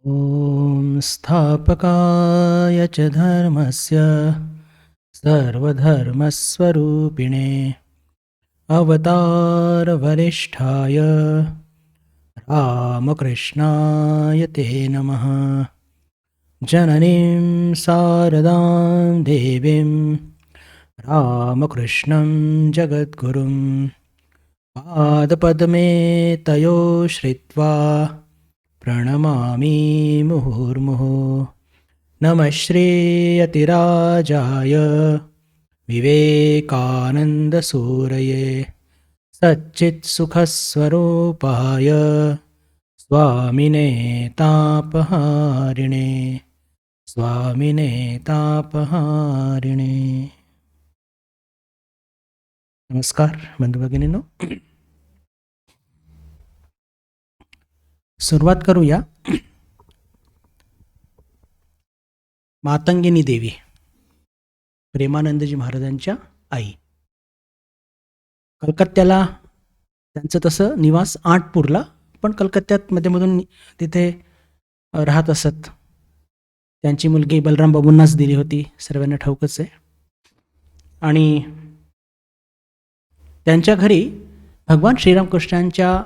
ॐ स्थापकाय च धर्मस्य सर्वधर्मस्वरूपिणे अवतारवरिष्ठाय रामकृष्णाय ते नमः। जननीं शारदां देवीं रामकृष्णं जगद्गुरुं पादपद्मे तयो श्रित्वा प्रणमामि मुहुर्मुहुः। नमः श्रीयतिराजाय विवेकानन्दसूरये सच्चित्सुखस्वरूपाय स्वामिने तापहारिणे नमस्कार बंधू भगिनींनो, सुरुवात करूया. मातंगिनी देवी, प्रेमानंदजी महाराजांच्या आई. कलकत्त्याला त्यांचं तसं निवास आठपूरला, पण कलकत्त्यात मध्यमधून तिथे राहत असत. त्यांची मुलगी बलराम बाबूंनाच दिली होती, सर्वांना ठाऊकच आहे. आणि त्यांच्या घरी भगवान श्रीरामकृष्णांच्या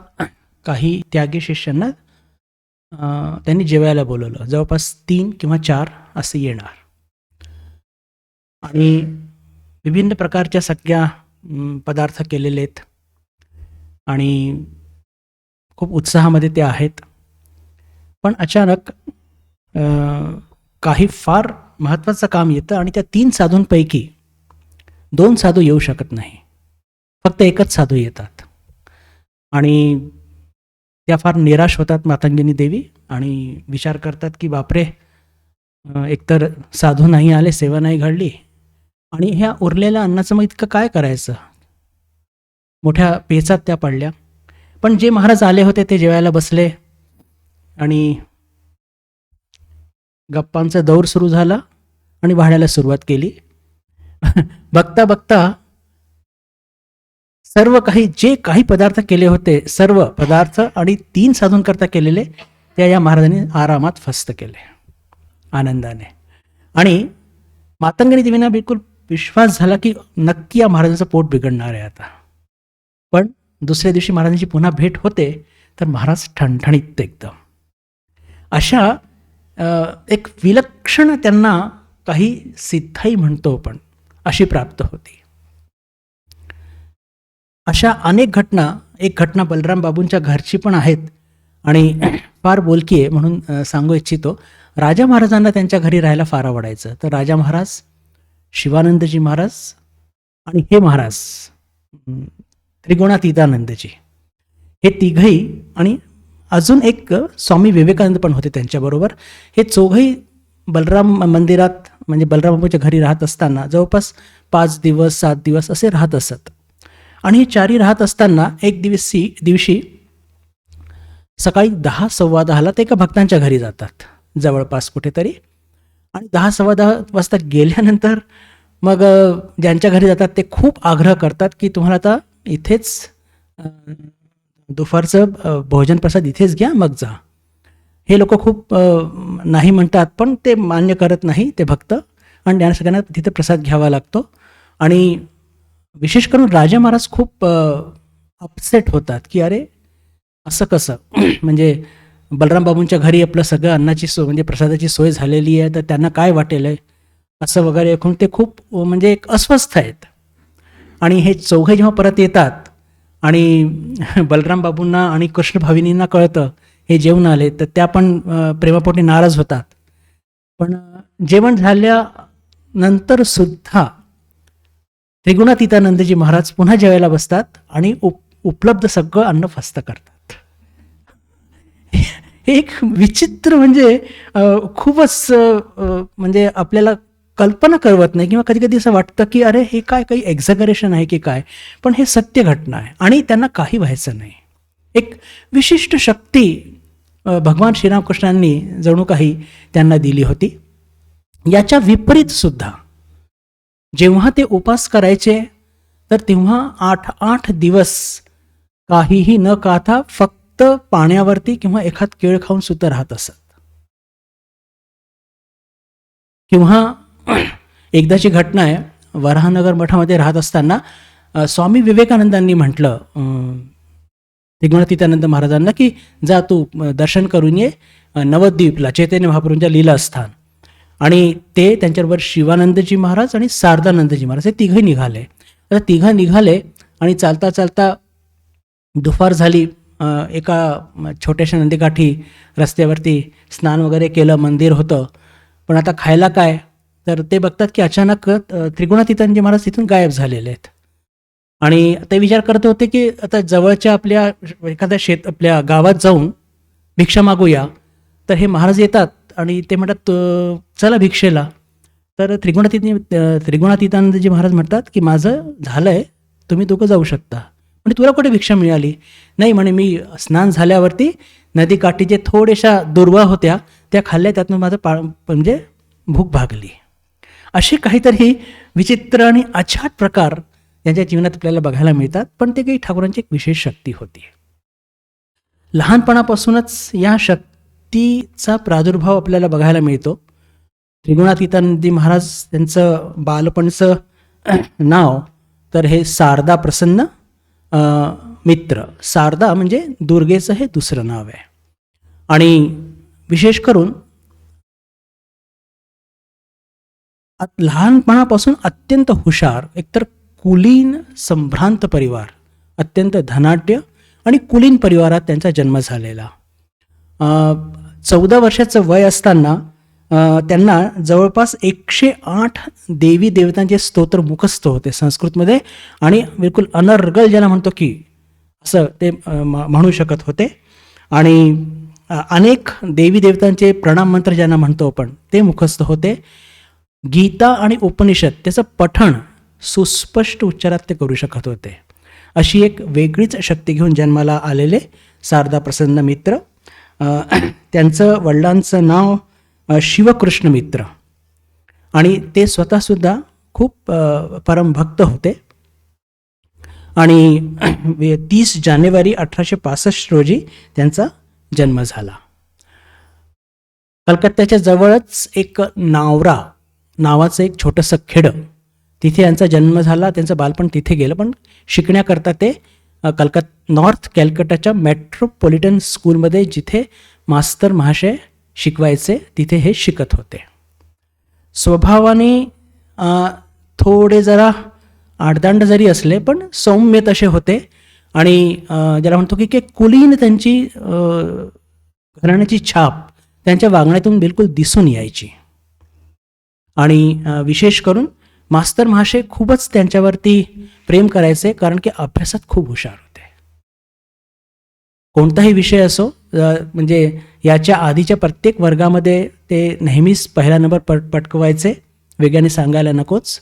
काही त्यागी शिष्यांना त्यांनी जेवायला बोलवलं. जवळपास 3 किंवा 4 असे येणार, आणि विभिन्न प्रकारच्या सगळ्या पदार्थ केलेले आहेत आणि खूप उत्साहामध्ये ते आहेत. पण अचानक काही फार महत्त्वाचं काम येतं आणि त्या 3 साधूंपैकी 2 साधू येऊ शकत नाही. फक्त एकच साधू येतात आणि त्या फार निराश होतात मातंगिनी देवी आणि विचार करतात की बापरे, एकतर साधू नाही आले, सेवा नाही घडली, आणि ह्या उरलेल्या अन्नाचं मग इतकं काय करायचं. मोठ्या पेचात त्या पडल्या. पण जे महाराज आले होते ते जेवायला बसले आणि गप्पांचा दौर सुरू झाला आणि वाढायला सुरुवात केली. बघता बघता सर्व काही, जे काही पदार्थ केले होते, सर्व पदार्थ आणि 3 साधूंकरता केलेले, त्या या महाराजांनी आरामात फस्त केले आनंदाने. आणि मातंगिनी देवींना बिलकुल विश्वास झाला की नक्की या महाराजांचं पोट बिघडणार आहे आता. पण दुसऱ्या दिवशी महाराजांची पुन्हा भेट होते तर महाराज ठणठणीत एकदम. अशा एक विलक्षण, त्यांना काही सिद्धाई म्हणतो पण, अशी प्राप्त होती. अशा अनेक घटना, एक घटना बलराम बाबूंच्या घरची पण आहेत आणि फार बोलकी आहे म्हणून सांगू इच्छितो. राजा महाराजांना त्यांच्या घरी राहायला फार आवडायचं. तर राजा महाराज, शिवानंदजी महाराज आणि हे महाराज त्रिगुणातीतानंदजी, हे तिघही, आणि अजून एक स्वामी विवेकानंद पण होते त्यांच्याबरोबर. हे चौघही बलराम मंदिरात, म्हणजे बलराम बाबूच्या घरी राहत असताना जवळपास 5 दिवस 7 दिवस असे राहत असत. आणि हे 4ही राहत असताना एक दिवशी सकाळी 10 सव्वा 10ला ते एका भक्तांच्या घरी जातात जवळपास कुठेतरी. आणि 10 सव्वा 10 वाजता गेल्यानंतर मग ज्यांच्या घरी जातात ते खूप आग्रह करतात की तुम्हाला आता इथेच दुपारचं भोजन प्रसाद इथेच घ्या, मग जा. हे लोक खूप नाही म्हणतात, पण ते मान्य करत नाही ते भक्त, आणि त्यांना सगळ्यांना तिथे प्रसाद घ्यावा लागतो. आणि विशेष करून राजा महाराज खूप अपसेट होतात की अरे असं कसं, म्हणजे बलराम बाबूंच्या घरी आपलं सगळं अन्नाची सोय, म्हणजे प्रसादाची सोय झालेली आहे, तर त्यांना काय वाटेल आहे असं वगैरे ऐकून ते खूप म्हणजे एक अस्वस्थ आहेत. आणि हे चौघे जेव्हा परत येतात आणि बलराम बाबूंना आणि कृष्ण भाविनींना कळतं हे जेवण आले, तर त्या पण प्रेमापोटी नाराज होतात. पण जेवण झाल्यानंतर सुद्धा त्रिगुणातीतानंदजी महाराज पुन्हा जेवायला बसतात आणि उपलब्ध सगळं अन्न फस्त करतात. एक विचित्र, म्हणजे खूपच म्हणजे आपल्याला कल्पना करवत नाही, किंवा कधी कधी असं वाटतं की अरे हे काय, काही एक्झॅगरेशन आहे की काय, पण हे सत्य घटना आहे आणि त्यांना काही व्हायचं नाही. एक विशिष्ट शक्ती भगवान श्रीरामकृष्णांनी जणू काही त्यांना दिली होती. याच्या विपरीत सुद्धा जेव्हा ते उपास करायचे तर तेव्हा 8 दिवस काहीही न खाता फक्त पाण्यावरती किंवा एखाद केळ खाऊन सुद्धा राहत असत. किंवा एकदाची घटना आहे, वराहनगर मठामध्ये राहत असताना स्वामी विवेकानंदांनी म्हटलं त्रिगुणातीतानंद महाराजांना की जा तू दर्शन करून ये नवद्वीपला, चैतन्य महाप्रभूंच्या लीलास्थान. आणि ते त्यांच्याबरोबर शिवानंदजी महाराज आणि शारदानंदजी महाराज हे तिघे निघाले. आता तिघं निघाले आणि चालता चालता दुपार झाली. एका छोट्याशा नदीकाठी रस्त्यावरती स्नान वगैरे केलं, मंदिर होतं. पण आता खायला काय, तर ते बघतात की अचानक त्रिगुणातीतानंदजी महाराज तिथून गायब झालेले आहेत. आणि ते विचार करत होते की आता जवळच्या आपल्या एखाद्या आपल्या गावात जाऊन भिक्षा मागूया. तर हे महाराज येतात आणि ते म्हणतात चला भिक्षेला. तर त्रिगुणातीतानंदजी महाराज म्हणतात की माझं झालं आहे, तुम्ही दोघं जाऊ शकता. म्हणजे तुला कुठे भिक्षा मिळाली? नाही म्हणे, मी स्नान झाल्यावरती नदीकाठी जे थोड्याशा दुर्वा होत्या त्या खाल्ल्या, त्यातून माझं म्हणजे भूक भागली. असे काहीतरी विचित्र आणि अछाट प्रकार त्यांच्या जीवनात आपल्याला बघायला मिळतात. पण ते काही ठाकूरांची एक विशेष शक्ती होती. लहानपणापासूनच या शक्तीचा प्रादुर्भाव आपल्याला बघायला मिळतो. त्रिगुणातीतानंदजी महाराज त्यांचं बालपणचं नाव तर हे शारदा प्रसन्न मित्र. शारदा म्हणजे दुर्गेचं हे दुसरं नाव आहे. आणि विशेष करून लहानपणापासून अत्यंत हुशार, एकतर कुलीन संभ्रांत परिवार, अत्यंत धनाढ्य आणि कुलीन परिवारात त्यांचा जन्म झालेला. 14 वर्षाचं वय असताना त्यांना जवळपास 108 देवी देवतांचे स्तोत्र मुखस्थ होते संस्कृतमध्ये. आणि बिलकुल अनर्गल ज्याला म्हणतो की असं ते म्हणू शकत होते. आणि अनेक देवी देवतांचे प्रणाम मंत्र ज्यांना म्हणतो आपण ते मुखस्थ होते. गीता आणि उपनिषद त्याचं पठण सुस्पष्ट उच्चारात ते करू शकत होते. अशी एक वेगळीच शक्ती घेऊन जन्माला आलेले शारदा प्रसन्न मित्र. त्यांचं वडिलांचं नाव शिवकृष्ण मित्र आणि ते स्वतःसुद्धा खूप परमभक्त होते. आणि 30 जानेवारी 1865 रोजी त्यांचा जन्म झाला. कलकत्त्याच्या जवळच एक नावरा नावाचं एक छोटंसं खेडं, तिथे यांचा जन्म झाला. त्यांचं बालपण तिथे गेलं. पण शिकण्याकरता ते नॉर्थ कॅलकटाच्या मेट्रोपॉलिटन स्कूलमध्ये, जिथे मास्तर महाशय शिकवायचे, तिथे हे शिकत होते. स्वभावाने थोडे जरा आडदांड जरी असले पण सौम्य तसे होते. आणि ज्याला म्हणतो की कुलीन त्यांची घराण्याची छाप त्यांच्या वागण्यातून बिलकुल दिसून यायची. आणि विशेष करून मास्तर महाशय खूपच त्यांच्यावरती प्रेम करायचे, कारण की अभ्यासात खूप हुशार होते. कोणताही विषय असो, म्हणजे याच्या आधीच्या प्रत्येक वर्गामध्ये ते नेहमीच पहिला नंबर पटकवायचे, वेगाने सांगायला नकोच.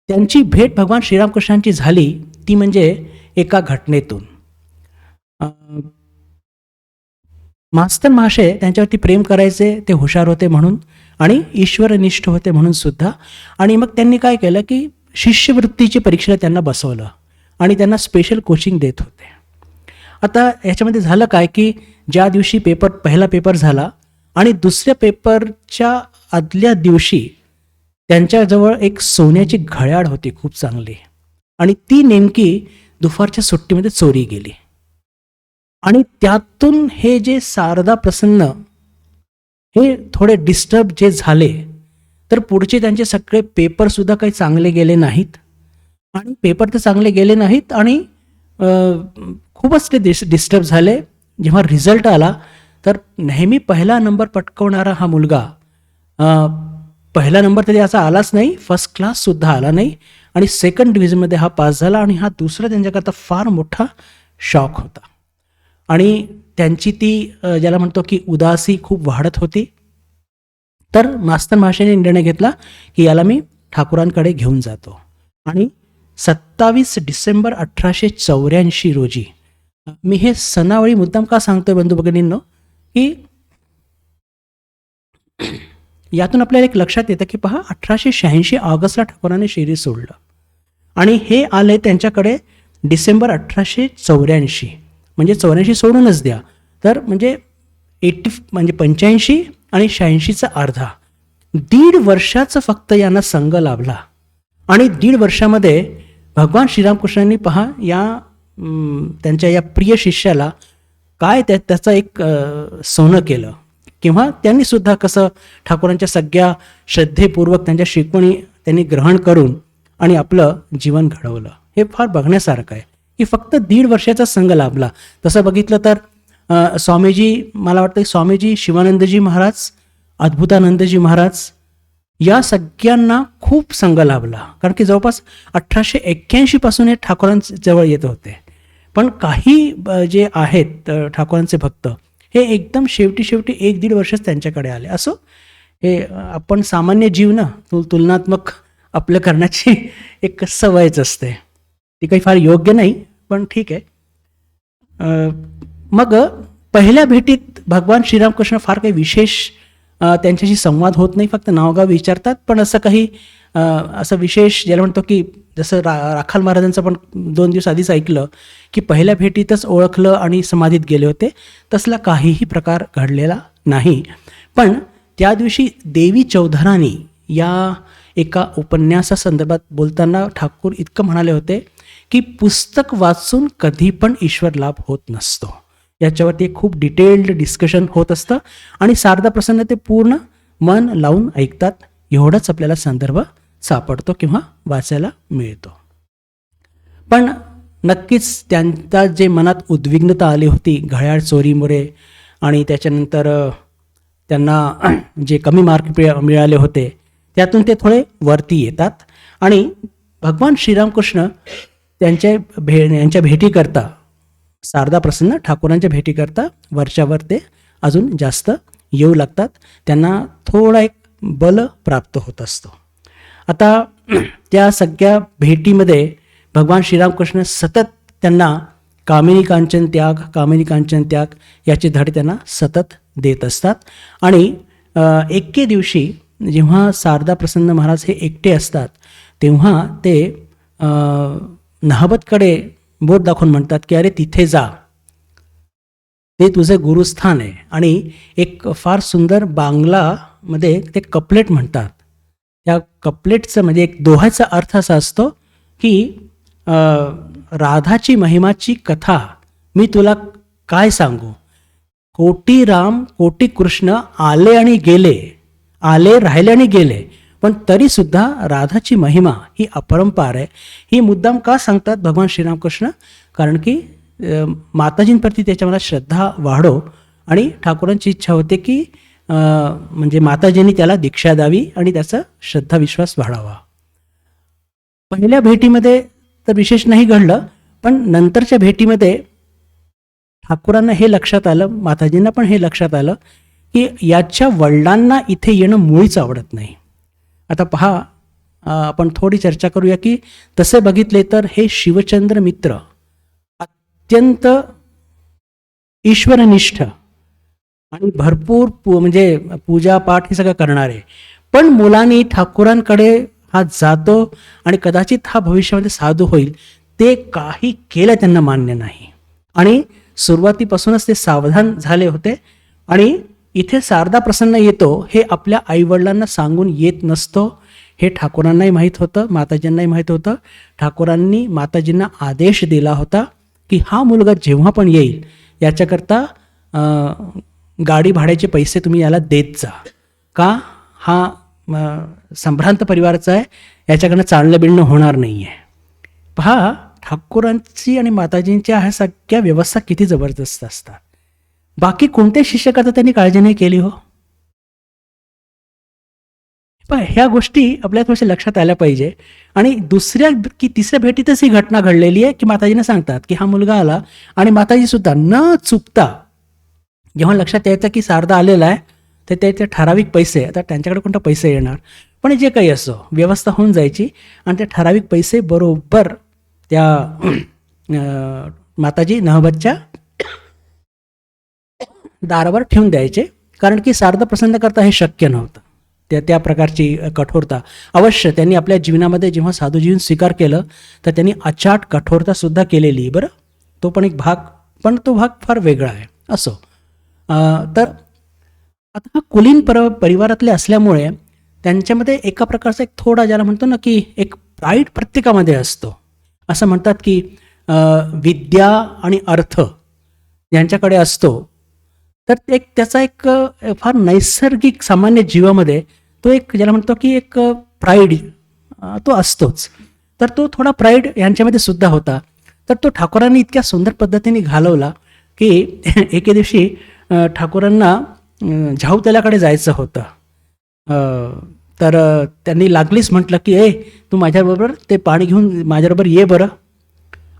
त्यांची भेट भगवान श्रीरामकृष्णांची झाली ती म्हणजे एका घटनेतून. मास्तर महाशय त्यांच्यावरती प्रेम करायचे, ते हुशार होते म्हणून आणि ईश्वरनिष्ठ होते म्हणून सुद्धा. आणि मग त्यांनी काय केलं की शिष्यवृत्तीची परीक्षेला त्यांना बसवलं आणि त्यांना स्पेशल कोचिंग देत होते. आता याच्यामध्ये झालं काय की ज्या दिवशी पहिला पेपर झाला आणि दुसऱ्या पेपरच्या आदल्या दिवशी त्यांच्याजवळ एक सोन्याची घड्याळ होती खूप चांगली, आणि ती नेमकी दुपारच्या सुट्टीमध्ये चोरी गेली. आणि त्यातून हे जे शारदा प्रसन्न हे थोडे डिस्टर्ब जे झाले, तर पुढचे त्यांचे सगळे पेपरसुद्धा काही चांगले गेले नाहीत. आणि पेपर तर चांगले गेले नाहीत आणि खूपच ते डिस्टर्ब झाले. जेव्हा रिझल्ट आला तर नेहमी पहिला नंबर पटकवणारा हा मुलगा पहिला नंबर तरी याचा आलाच नाही, फर्स्ट क्लाससुद्धा आला नाही, आणि सेकंड डिव्हिजनमध्ये हा पास झाला. आणि हा दुसरा त्यांच्याकरता फार मोठा शॉक होता. आणि त्यांची ती ज्याला म्हणतो की उदासी खूप वाढत होती. तर मास्तर महाशयाने निर्णय घेतला की याला मी ठाकूरांकडे घेऊन जातो. आणि 27 डिसेंबर 1884 रोजी, मी हे सणावळी मुद्दाम का सांगतोय बंधू भगिनींनो, की यातून आपल्याला एक लक्षात येतं की पहा, 1886 ऑगस्टला ठाकूरांनी शिरी सोडलं आणि हे आले त्यांच्याकडे डिसेंबर 1884, म्हणजे 84 सोडूनच द्या, तर म्हणजे 85 आणि 86चा अर्धा, 1.5 वर्षाचा फक्त यांना संग लाभला आणि 1.5 वर्षामध्ये भगवान श्रीरामकृष्णांनी पहा या त्यांच्या या प्रिय शिष्याला काय त्याचं एक सोनं केलं, किंवा त्यांनी सुद्धा कसं ठाकूरांच्या सगळ्या श्रद्धेपूर्वक त्यांच्या शिकवणी त्यांनी ग्रहण करून आणि आपलं जीवन घडवलं. हे फार बघण्यासारखं आहे की फक्त 1.5 वर्षाचा संघ लाभला. तसं बघितलं तर स्वामीजी, मला वाटतं स्वामीजी, शिवानंदजी महाराज, अद्भुतानंदजी महाराज या सगळ्यांना खूप संघ लाभला, कारण की जवळपास 1881 पासून हे ठाकूरांजवळ येत होते. पण काही जे आहेत ठाकूरांचे भक्त हे एकदम शेवटी 1-1.5 वर्षच त्यांच्याकडे आले. असो, हे आपण सामान्य जीव ना, तुलनात्मक आपलं करण्याची एक सवयच असते, ती काही फार योग्य नाही, पण ठीक आहे. मग पहिल्या भेटीत भगवान श्रीरामकृष्ण फार काही विशेष त्यांच्याशी संवाद होत नाही, फक्त नावगाव विचारतात. पण असं काही असं विशेष ज्याला म्हणतो की जसं राखाल महाराजांचं पण 2 दिवस आधीच ऐकलं की पहिल्या भेटीतच ओळखलं आणि समाधीत गेले होते, तसला काहीही प्रकार घडलेला नाही. पण त्या दिवशी देवी चौधराणी या एका उपन्यासासंदर्भात बोलताना ठाकूर इतकं म्हणाले होते की पुस्तक वाचून कधी पण ईश्वर लाभ होत नसतो. याच्यावरती खूप डिटेल्ड डिस्कशन होत असतं आणि शारदा प्रसन्न ते पूर्ण मन लावून ऐकतात, एवढंच आपल्याला संदर्भ सापडतो किंवा वाचायला मिळतो. पण नक्कीच त्यांचा जे मनात उद्विग्नता आली होती घड्याळ चोरीमुळे आणि त्याच्यानंतर त्यांना जे कमी मार्क मिळाले होते त्यातून ते थोडे वरती येतात आणि भगवान श्रीरामकृष्ण यांच्या भेटीकरता, शारदा प्रसन्न ठाकूरांच्या भेटीकरता वरच्यावर ते अजून जास्त येऊ लागतात. त्यांना थोडा एक बल प्राप्त होत असतो. आता त्या सगळ्या भेटीमध्ये भगवान श्रीरामकृष्ण सतत त्यांना कामिनी कांचन त्याग याचे धडे त्यांना सतत देत असतात. आणि एके दिवशी जेव्हा शारदा प्रसन्न महाराज हे एकटे असतात तेव्हा ते नहबतकडे बोट दाखवून म्हणतात की अरे तिथे जा, ते तुझे गुरुस्थान आहे. आणि एक फार सुंदर बांगलामध्ये ते कपलेट म्हणतात. त्या कपलेटचं म्हणजे एक दोह्याचा अर्थ असा असतो की राधाची महिमाची कथा मी तुला काय सांगू, कोटी राम कोटी कृष्ण आले आणि गेले, आले राहिले आणि गेले, पण तरीसुद्धा राधाची महिमा ही अपरंपार आहे. ही मुद्दाम का सांगतात भगवान श्रीरामकृष्ण, कारण की माताजींप्रती त्याच्यामध्ये श्रद्धा वाढो आणि ठाकूरांची इच्छा होते की म्हणजे माताजींनी त्याला दीक्षा द्यावी आणि त्याचा श्रद्धा विश्वास वाढावा. पहिल्या भेटीमध्ये तर विशेष नाही घडलं, पण नंतरच्या भेटीमध्ये ठाकूरांना हे लक्षात आलं, माताजींना पण हे लक्षात आलं की याच्या वडिलांना इथे येणं मुळीच आवडत नाही. आता पहा, आपण थोडी चर्चा करूया की तसे बघितले तर हे शिवचंद्र मित्र अत्यंत ईश्वरनिष्ठ आणि भरपूर म्हणजे पूजापाठ हे सगळं करणारे, पण मुलांनी ठाकूरांकडे हा जातो आणि कदाचित हा भविष्यामध्ये साधू होईल ते काही केलं त्यांना मान्य नाही. आणि सुरुवातीपासूनच ते सावधान झाले होते. आणि इथे शारदा प्रसन्न येतो हे आपल्या आईवडिलांना सांगून येत नसतो, हे ठाकूरांनाही माहीत होतं, माताजींनाही माहीत होतं. ठाकूरांनी माताजींना आदेश दिला होता की हा मुलगा जेव्हा पण येईल याच्याकरता गाडी भाड्याचे पैसे तुम्ही याला देत जा, का हा संभ्रांत परिवाराचा आहे, याच्याकडनं चालणं बिळणं होणार नाही आहे. पहा, ठाकूरांची आणि माताजींच्या ह्या सगळ्या व्यवस्था किती जबरदस्त असतात. बाकी कोणत्या शिक्षकाचं त्यांनी काळजी नाही केली हो. पण ह्या गोष्टी आपल्या थोड्याशा लक्षात आल्या पाहिजे. आणि दुसऱ्या की तिसऱ्या भेटीतच ही घटना घडलेली आहे की माताजीने सांगतात की हा मुलगा आला आणि माताजी सुद्धा न चुकता जेव्हा लक्षात यायचं की शारदा आलेला आहे तर त्याचे ठराविक पैसे, आता त्यांच्याकडे कोणता पैसे येणार, पण जे काही असो व्यवस्था होऊन जायची आणि ते ठराविक पैसे बरोबर त्या माताजी नहबतच्या दारावर ठेवून द्यायचे, कारण की शारदा प्रसन्न करता हे शक्य नव्हतं. त्या प्रकारची कठोरता अवश्य त्यांनी आपल्या जीवनामध्ये जेव्हा साधू जीवन स्वीकार केलं तर त्यांनी अचाट कठोरता सुद्धा केलेली. बरं, तो पण एक भाग, पण तो भाग फार वेगळा आहे. असो, तर आता हा कुलीन परिवारातले असल्यामुळे त्यांच्यामध्ये एका प्रकारचा एक थोडा ज्याला म्हणतो ना की एक प्राईड प्रत्येकामध्ये असतो. असं म्हणतात की विद्या आणि अर्थ ज्यांच्याकडे असतो तर एक त्याचा एक फार नैसर्गिक सामान्य जीवामध्ये तो एक ज्याला म्हणतो की एक प्राईड तो असतोच. तर तो थोडा प्राईड यांच्यामध्ये सुद्धा होता. तर तो ठाकूरांनी इतक्या सुंदर पद्धतीने घालवला की एके दिवशी ठाकूरांना झाऊतल्याकडे जायचं होतं. तर त्यांनी लागलीच म्हटलं की तू माझ्याबरोबर ते पाणी घेऊन माझ्याबरोबर ये बरं.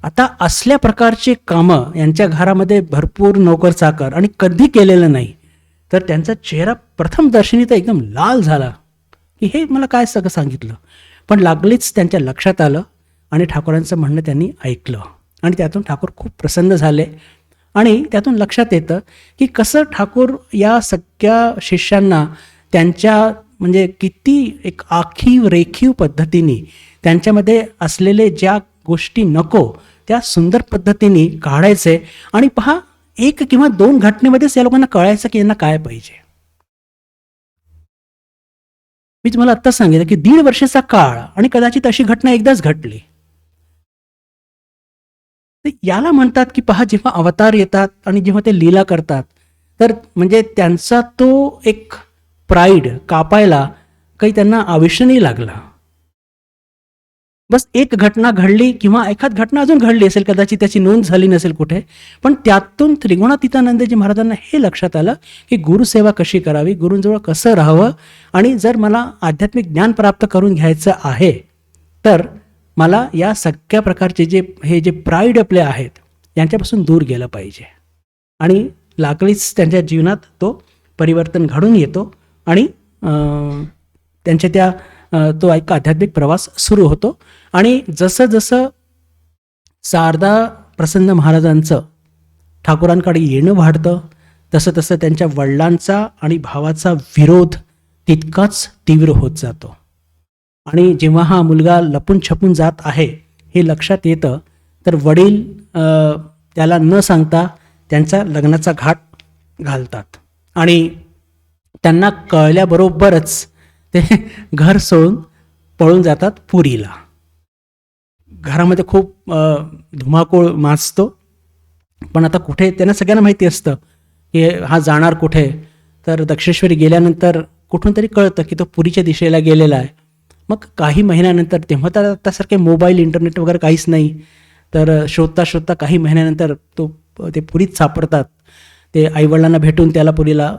आता असल्या प्रकारचे कामं यांच्या घरामध्ये भरपूर नोकर चाकर आणि कधी केलेलं नाही. तर त्यांचा चेहरा प्रथम दर्शनी तर एकदम लाल झाला की हे मला काय सगळं सांगितलं. पण लागलीच त्यांच्या लक्षात आलं आणि ठाकूरांचं म्हणणं त्यांनी ऐकलं आणि त्यातून ठाकूर खूप प्रसन्न झाले. आणि त्यातून लक्षात येतं की कसं ठाकूर या सगळ्या शिष्यांना त्यांच्या म्हणजे किती एक आखीव रेखीव पद्धतीने त्यांच्यामध्ये असलेले ज्या गोष्टी नको त्या सुंदर पद्धतीने काढायचे. आणि पहा, 1 किंवा 2 घटनेमध्येच या लोकांना कळायचं की यांना काय पाहिजे. मी तुम्हाला आत्ताच सांगितलं की 1.5 वर्षाचा काळ आणि कदाचित अशी घटना एकदाच घडली. याला म्हणतात की पहा, जेव्हा अवतार येतात आणि जेव्हा ते लीला करतात तर म्हणजे त्यांचा तो एक प्राईड कापायला काही त्यांना आयुष्य नाही लागला. बस एक घटना घडली किंवा एखाद घटना अजून घडली असेल, कदाचित त्याची नोंद झाली नसेल कुठे, पण त्यातून त्रिगुणातीतानंदजी महाराजांना हे लक्षात आलं की गुरुसेवा कशी करावी, गुरूंजवळ कसं राहावं आणि जर मला आध्यात्मिक ज्ञान प्राप्त करून घ्यायचं आहे तर मला या सगळ्या प्रकारचे जे प्राईड आपले आहेत यांच्यापासून दूर गेलं पाहिजे. आणि लागलीच त्यांच्या जीवनात तो परिवर्तन घडून येतो आणि त्यांच्या तो एक आध्यात्मिक प्रवास सुरू होतो. आणि जसं जसं शारदा प्रसन्न महाराजांचं ठाकूरांकडे येणं वाढतं तसं तसं त्यांच्या वडिलांचा आणि भावाचा विरोध तितकाच तीव्र होत जातो. आणि जेव्हा हा मुलगा लपून छपून जात आहे हे लक्षात येतं तर वडील त्याला न सांगता त्यांचा लग्नाचा घाट घालतात आणि त्यांना कळल्याबरोबरच ते घर सोडून पळून जातात पुरीला. घरामध्ये खूप धुमाकूळ माजतो. पण आता कुठे त्यांना सगळ्यांना माहिती असतं की हा जाणार कुठे. तर दक्षेश्वरी गेल्यानंतर कुठून तरी कळतं की तो पुरीच्या दिशेला गेलेला आहे. मग काही महिन्यानंतर, तेव्हा तर आतासारखे मोबाईल इंटरनेट वगैरे काहीच नाही, तर शोधता शोधता काही महिन्यानंतर ते पुरीत सापडतात. ते आईवडिलांना भेटून त्याला पुरीला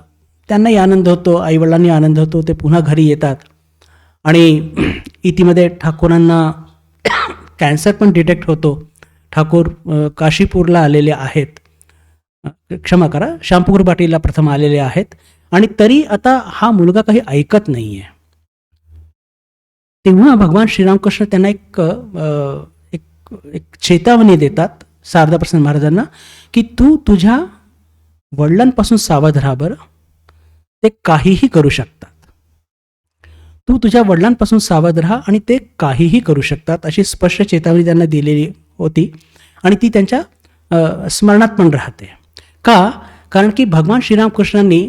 त्यांनाही आनंद होतो, आईवडिलांनी आनंद होतो. ते पुन्हा घरी येतात आणि इतिमध्ये ठाकूरांना कॅन्सर पण डिटेक्ट होतो. ठाकूर काशीपूरला आलेले आहेत, क्षमा करा, शांपूर बाटीला प्रथम आलेले आहेत. आणि तरी आता हा मुलगा काही ऐकत नाही आहे. तेव्हा भगवान श्रीरामकृष्ण त्यांना एक चेतावणी देतात शारदा प्रसन्न महाराजांना की तू तुझ्या वडिलांपासून सावध राहा बरं, ते काहीही करू शकतात. तू तुझ्या वडिलांपासून सावध राहा आणि ते काहीही करू शकतात, अशी स्पष्ट चेतावणी त्यांना दिलेली होती. आणि ती त्यांच्या स्मरणात पण राहते. का? कारण की भगवान श्रीरामकृष्णांनी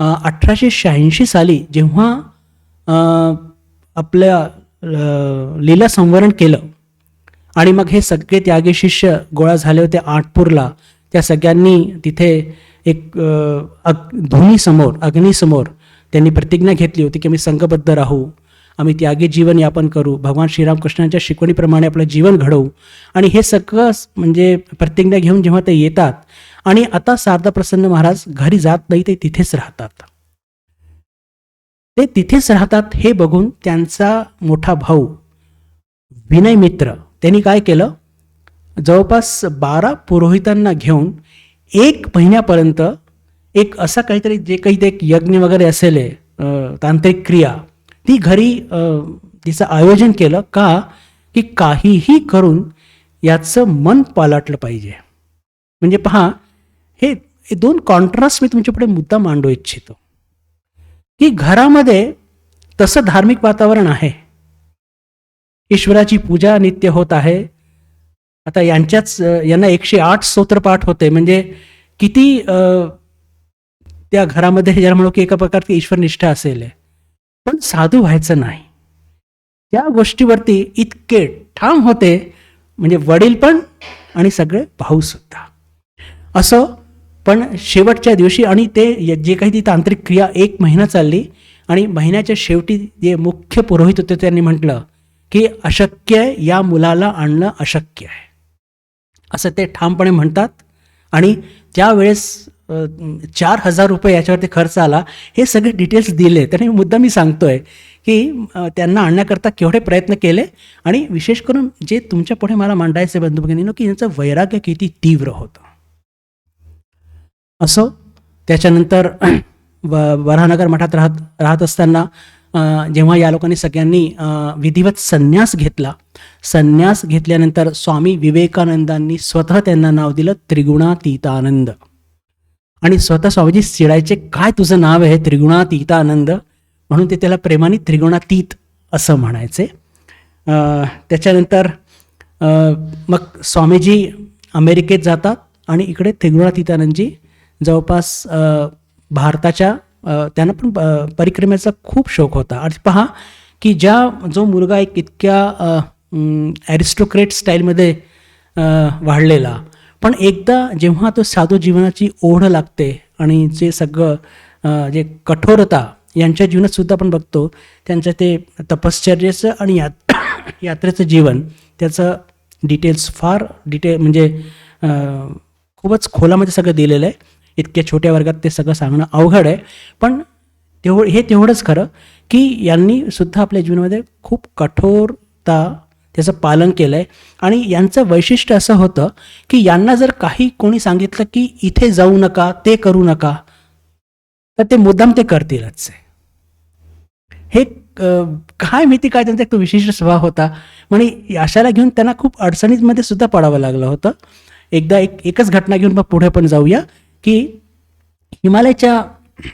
1886 साली जेव्हा आपल्या लीला संवरण केलं आणि मग हे सगळे त्यागी शिष्य गोळा झाले होते आठपूरला, त्या सगळ्यांनी तिथे एक धुनीसमोर, अग्नीसमोर त्यांनी प्रतिज्ञा घेतली होती की आम्ही संघबद्ध राहू, आम्ही त्यागी जीवन यापन करू, भगवान श्रीरामकृष्णांच्या शिकवणीप्रमाणे आपलं जीवन घडवू. आणि हे सगळं म्हणजे प्रतिज्ञा घेऊन जेव्हा ते येतात आणि आता शारदा प्रसन्न महाराज घरी जात नाही, ते तिथेच राहतात. ते तिथेच राहतात हे बघून त्यांचा मोठा भाऊ विनय मित्र त्यांनी काय केलं, जवळपास 12 पुरोहितांना घेऊन 1 महिन्यापर्यंत एक असा काहीतरी जे काही ते एक यज्ञ वगैरे असेल तांत्रिक क्रिया ती घरी तिचं आयोजन केलं. का? की काहीही करून याचं मन पालटलं पाहिजे. म्हणजे पहा, हे 2 कॉन्ट्रास्ट मी तुमच्यापुढे मुद्दा मांडू इच्छितो की घरामध्ये तसं धार्मिक वातावरण आहे, ईश्वराची पूजा नित्य होत आहे. आता यांना 108 स्तोत्रपाठ होते, म्हणजे किती त्या घरामध्ये ज्याला म्हणू की एका प्रकारची ईश्वरनिष्ठा असेल. पण साधू व्हायचं नाही. त्या गोष्टीवरती इतके ठाम होते, म्हणजे वडील पण आणि सगळे भाऊसुद्धा. असं पण शेवटच्या दिवशी आणि ते जे काही ती तांत्रिक क्रिया 1 महिना चालली आणि महिन्याच्या शेवटी जे मुख्य पुरोहित होते त्यांनी म्हटलं की अशक्य आहे, या मुलाला आणणं अशक्य आहे, असं ते ठामपणे म्हणतात. आणि त्यावेळेस 4,000 रुपये याच्यावरती खर्च आला. हे सगळे डिटेल्स दिले. तर मुद्दा मी सांगतोय की त्यांना आणण्याकरता केवढे प्रयत्न केले आणि विशेष करून जे तुमच्या पुढे मला मांडायचे बंधू भगिनींनो, की यांचं वैराग्य किती तीव्र होतं. असो, त्याच्यानंतर वराहनगर मठात राहत असताना जेव्हा या लोकांनी सगळ्यांनी विधिवत संन्यास घेतला, संन्यास घेतल्यानंतर स्वामी विवेकानंदांनी स्वतः त्यांना नाव दिलं त्रिगुणातीतानंद. आणि स्वतः स्वामीजी चिडायचे, काय तुझं नाव आहे त्रिगुणातीतानंद, म्हणून ते त्याला प्रेमाने त्रिगुणातीत असं म्हणायचे. त्याच्यानंतर मग स्वामीजी अमेरिकेत जातात आणि इकडे त्रिगुणातीतानंदजी जवळपास भारताच्या त्यांना पण परिक्रमेचा खूप शौक होता. आणि पहा की जो मुलगा एक इतक्या ॲरिस्टोक्रेट स्टाईलमध्ये वाढलेला, पण एकदा जेव्हा तो साधू जीवनाची ओढ लागते आणि जे सगळं जे कठोरता यांच्या जीवनात सुद्धा आपण बघतो, त्यांचं ते तपश्चर्याचं आणि यात्रेचं जीवन, त्याचं डिटेल्स फार म्हणजे खूपच खोलामध्ये सगळं दिलेलं आहे. इतक्या छोट्या वर्गात ते सगळं सांगणं अवघड आहे. पण हे तेवढंच खरं की यांनी सुद्धा आपल्या जीवनामध्ये खूप कठोरता त्याचं पालन केलं आहे. आणि यांचं वैशिष्ट्य असं होतं की यांना जर काही कोणी सांगितलं की इथे जाऊ नका, ते करू नका, तर ते मुद्दाम ते करतीलच. हे काय माहिती काय त्यांचा एक तो विशिष्ट स्वभाव होता. म्हणजे अशाला घेऊन त्यांना खूप अडचणींमध्ये सुद्धा पडावं लागलं होतं. एकदा एकच घटना घेऊन मग पुढे पण जाऊया की हिमालयाच्या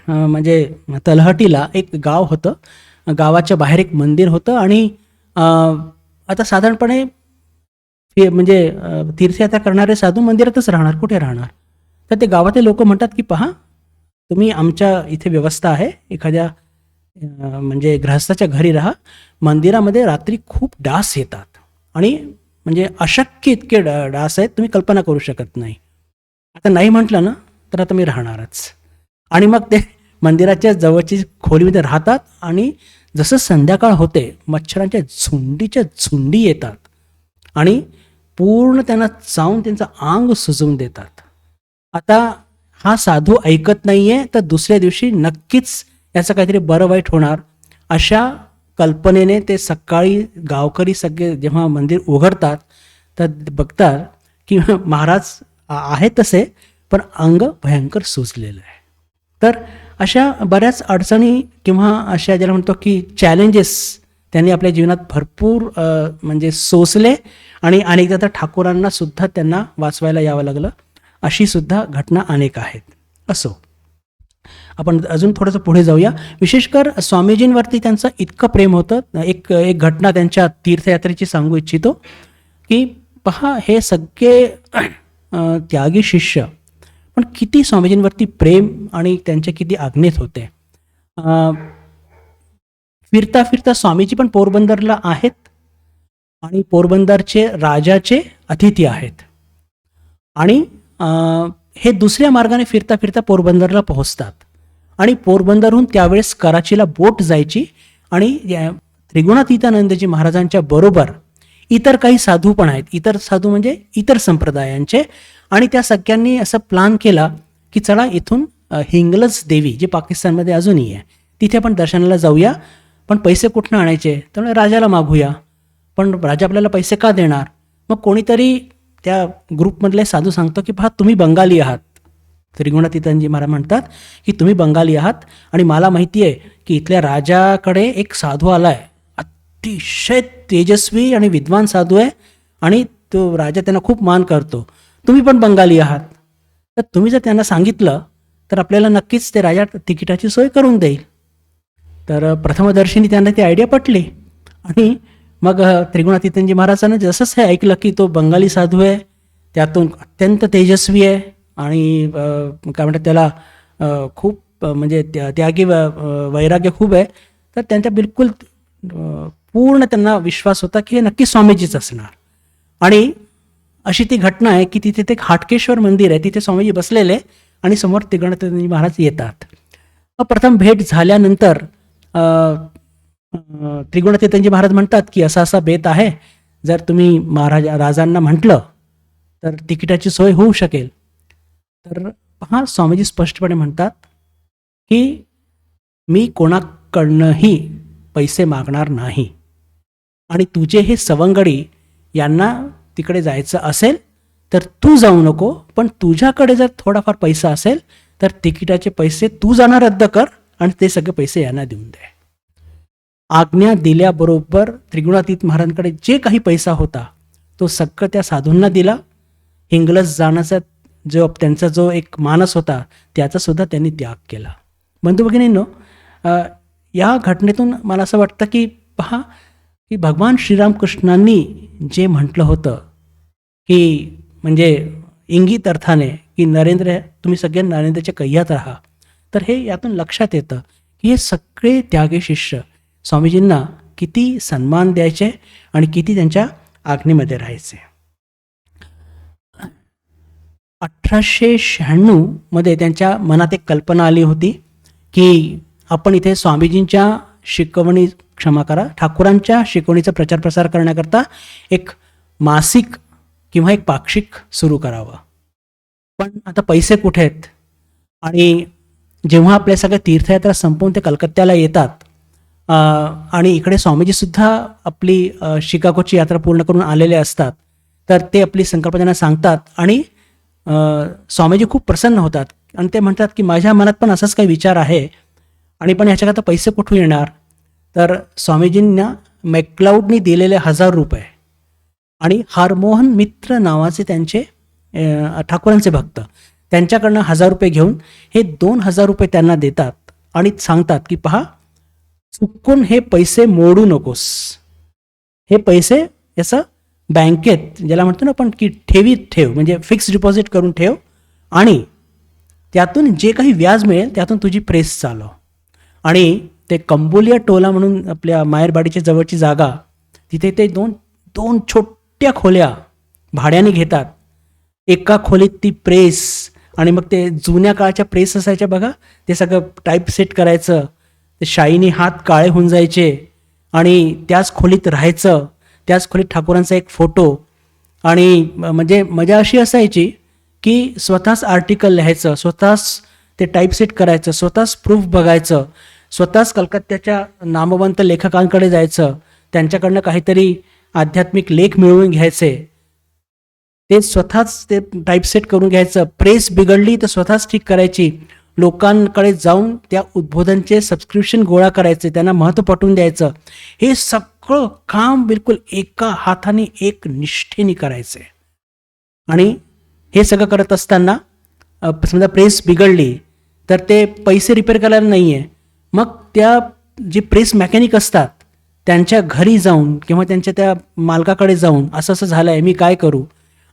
म्हणजे तलहटीला एक गाव होतं. गावाच्या बाहेर एक मंदिर होतं आणि आता साधारणपणे म्हणजे तीर्थयात्रा करणारे साधू मंदिरातच राहणार, कुठे राहणार. तर ते गावातले लोक म्हणतात की पहा, तुम्ही आमच्या इथे व्यवस्था आहे, एखाद्या म्हणजे गृहस्थाच्या घरी राहा, मंदिरामध्ये रात्री खूप डास येतात आणि म्हणजे अशक्य इतके डास आहेत, तुम्ही कल्पना करू शकत नाही. आता नाही म्हटलं ना तर आता मी राहणारच. आणि मग ते मंदिराच्या जवळची खोलीमध्ये राहतात आणि जसं संध्याकाळ होते मच्छरांच्या झुंडीच्या झुंडी येतात आणि पूर्ण त्यांना चावून त्यांचं अंग सुजवून देतात. आता हा साधू ऐकत नाही आहे, तर दुसऱ्या दिवशी नक्कीच याचं काहीतरी बरं वाईट होणार, अशा कल्पनेने ते सकाळी गावकरी सगळे जेव्हा मंदिर उघडतात तर बघतात की महाराज आहे तसे, पण अंग भयंकर सुजलेलं आहे. तर अशा बऱ्याच अडचणी किंवा अशा ज्याला म्हणतो की चॅलेंजेस त्यांनी आपल्या जीवनात भरपूर म्हणजे सोसले आणि अनेकदा तर ठाकूरांना सुद्धा त्यांना वाचवायला यावं लागलं. अशी सुद्धा घटना अनेक आहेत. असो, आपण अजून थोडंसं पुढे जाऊया. विशेषकर स्वामीजींवरती त्यांचं इतकं प्रेम होतं. एक घटना त्यांच्या तीर्थयात्रेची सांगू इच्छितो की पहा, हे सगळे त्यागी शिष्य पण किती स्वामीजींवरती प्रेम आणि त्यांचे किती आज्ञेत होते. फिरता फिरता स्वामीजी पण पोरबंदरला आहेत आणि पोरबंदरचे राजाचे अतिथी आहेत आणि हे दुसऱ्या मार्गाने फिरता फिरता पोरबंदरला पोहोचतात आणि पोरबंदरहून त्यावेळेस कराचीला बोट जायची आणि त्रिगुणातीतानंदजी महाराजांच्या बरोबर इतर काही साधू पण आहेत. इतर साधू म्हणजे इतर संप्रदायांचे. आणि त्या सगळ्यांनी असं प्लान केला की चला इथून हिंगलज देवी, जे पाकिस्तानमध्ये अजूनही आहे, तिथे आपण दर्शनाला जाऊया. पण पैसे कुठनं आणायचे, त्यामुळे राजाला मागूया. पण राजा आपल्याला पैसे का देणार. मग कोणीतरी त्या ग्रुपमधले साधू सांगतो की पहा, तुम्ही बंगाली आहात. त्रिगुणातीतानंदजी महाराज म्हणतात की तुम्ही बंगाली आहात आणि मला माहिती आहे की इथल्या राजाकडे एक साधू आला आहे, अतिशय तेजस्वी आणि विद्वान साधू आहे आणि तो राजा त्यांना खूप मान करतो. तुम्ही पण बंगाली आहात, तर तुम्ही जर त्यांना सांगितलं तर आपल्याला नक्कीच ते राजा तिकिटाची सोय करून देईल. तर प्रथमदर्शनी त्यांना ती आयडिया पटली आणि मग त्रिगुणातीतानंदजी महाराजांनी जसंच हे ऐकलं की तो बंगाली साधू आहे, त्यातून अत्यंत तेजस्वी आहे आणि काय म्हणतात त्याला खूप म्हणजे त्यागी वैराग्य खूप आहे, तर त्यांच्या बिलकुल पूर्ण त्यांना विश्वास होता की हे नक्की स्वामीजीच असणार. आणि अशी ती घटना आहे की तिथे ते हाटकेश्वर मंदिर आहे, तिथे स्वामीजी बसलेले आणि समोर त्रिगुणातीतानंदजी महाराज येतात. प्रथम भेट झाल्यानंतर त्रिगुणातीतानंदजी महाराज म्हणतात की असा असा बेत आहे, जर तुम्ही राजांना म्हटलं तर तिकिटाची सोय होऊ शकेल. तर पहा, स्वामीजी स्पष्टपणे म्हणतात की मी कोणाकडनंही पैसे मागणार नाही, आणि तुझे हे सवंगडी यांना तिकडे जायचं असेल तर तू जाऊ नको, पण तुझ्याकडे जर थोडाफार पैसा असेल तर तिकिटाचे पैसे तू जाणं रद्द कर आणि ते सगळे पैसे यांना देऊन दे. आज्ञा दिल्याबरोबर त्रिगुणातीत महाराजांकडे जे काही पैसा होता तो सगळं त्या साधूंना दिला. हिंगलज जाण्याचा त्यांचा जो एक मानस होता त्याचा सुद्धा त्यांनी त्याग केला. बंधू भगिनींनो, या घटनेतून मला असं वाटतं की पहा की भगवान श्रीरामकृष्णांनी जे म्हटलं होतं की म्हणजे इंगित अर्थाने की नरेंद्र, तुम्ही सगळे नरेंद्रच्या कह्यात राहा, तर हे यातून लक्षात येतं की हे सगळे त्यागी शिष्य स्वामीजींना किती सन्मान द्यायचे आणि किती त्यांच्या आज्ञेमध्ये राहायचे. 1896 मध्ये त्यांच्या मनात एक कल्पना आली होती की आपण इथे स्वामीजींच्या शिकवणी, क्षमा करा, ठाकूरांच्या शिकवणीचा प्रचार प्रसार करण्याकरता एक मासिक किंवा एक पाक्षिक सुरू करावं. पण आता पैसे कुठे आहेत? आणि जेव्हा आपल्या सगळ्या तीर्थयात्रा संपवून ते कलकत्त्याला येतात आणि इकडे स्वामीजीसुद्धा आपली शिकागोची यात्रा पूर्ण करून आलेले असतात, तर ते आपली संकल्पना त्यांना सांगतात आणि स्वामीजी खूप प्रसन्न होतात आणि ते म्हणतात की माझ्या मनात पण असाच काही विचार आहे, आणि पण ह्याच्याकरता पैसे कुठून येणार? तर स्वामीजींना मॅकक्लाउडनी दिलेले 1000 रुपये आणि हरमोहन मित्र नावाचे त्यांचे ठाकूरांचे भक्त, त्यांच्याकडनं 1000 रुपये घेऊन हे 2000 रुपये त्यांना देतात आणि सांगतात की पहा, चुकून हे पैसे मोडू नकोस, हे पैसे याचं बँकेत, ज्याला म्हणतो ना आपण की ठेवीत ठेव, म्हणजे फिक्स डिपॉझिट करून ठेव, आणि त्यातून जे काही व्याज मिळेल त्यातून तुझी प्रेस चालव. आणि ते कंबोलिया टोला म्हणून आपल्या माहेरबाडीच्या जवळची जागा, तिथे ते दोन छोट्या खोल्या भाड्याने घेतात. एका खोलीत ती प्रेस, आणि मग ते जुन्या काळच्या प्रेस असायच्या बघा, ते सगळं टाईप सेट करायचं, ते शाईनी हात काळे होऊन जायचे, आणि त्याच खोलीत राहायचं, त्याच खोलीत ठाकूरांचा एक फोटो, आणि म्हणजे मजा अशी असायची की स्वतःच आर्टिकल लिहायचं, स्वतःच ते टाईपसेट करायचं, स्वतःच प्रूफ बघायचं, स्वतःच कलकत्त्याच्या नामवंत लेखकांकडे जायचं, त्यांच्याकडनं काहीतरी आध्यात्मिक लेख मिळवून घ्यायचे, ते स्वतःच ते टाईपसेट करून घ्यायचं, प्रेस बिघडली तर स्वतःच ठीक करायची, लोकांकडे जाऊन त्या उद्बोधनचे सबस्क्रिप्शन गोळा करायचे, त्यांना महत्त्व पटवून द्यायचं. हे सगळं काम बिलकुल एका हाताने एक निष्ठेने करायचे. आणि हे सगळं करत असताना समजा प्रेस बिघडली तर ते पैसे रिपेअर करायला नाही आहे, मग त्या जे प्रेस मेकॅनिक असतात त्यांच्या घरी जाऊन किंवा त्यांच्या त्या मालकाकडे जाऊन असं असं झालं आहे, मी काय करू,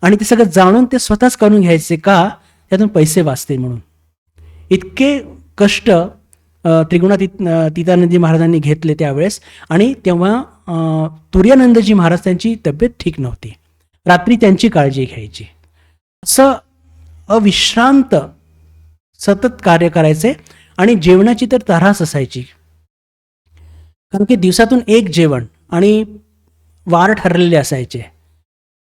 आणि ते सगळं जाणून ते स्वतःच करून घ्यायचे, का त्यातून पैसे वाचते म्हणून. इतके कष्ट त्रिगुणातीतानंदजी महाराजांनी घेतले त्यावेळेस. आणि तेव्हा तुर्यानंदजी महाराज, त्यांची तब्येत ठीक नव्हती, रात्री त्यांची काळजी घ्यायची, असं अविश्रांत सतत कार्य करायचे. आणि जेवणाची तर तऱ्हाच असायची, कारण की दिवसातून एक जेवण आणि वार ठरलेले असायचे,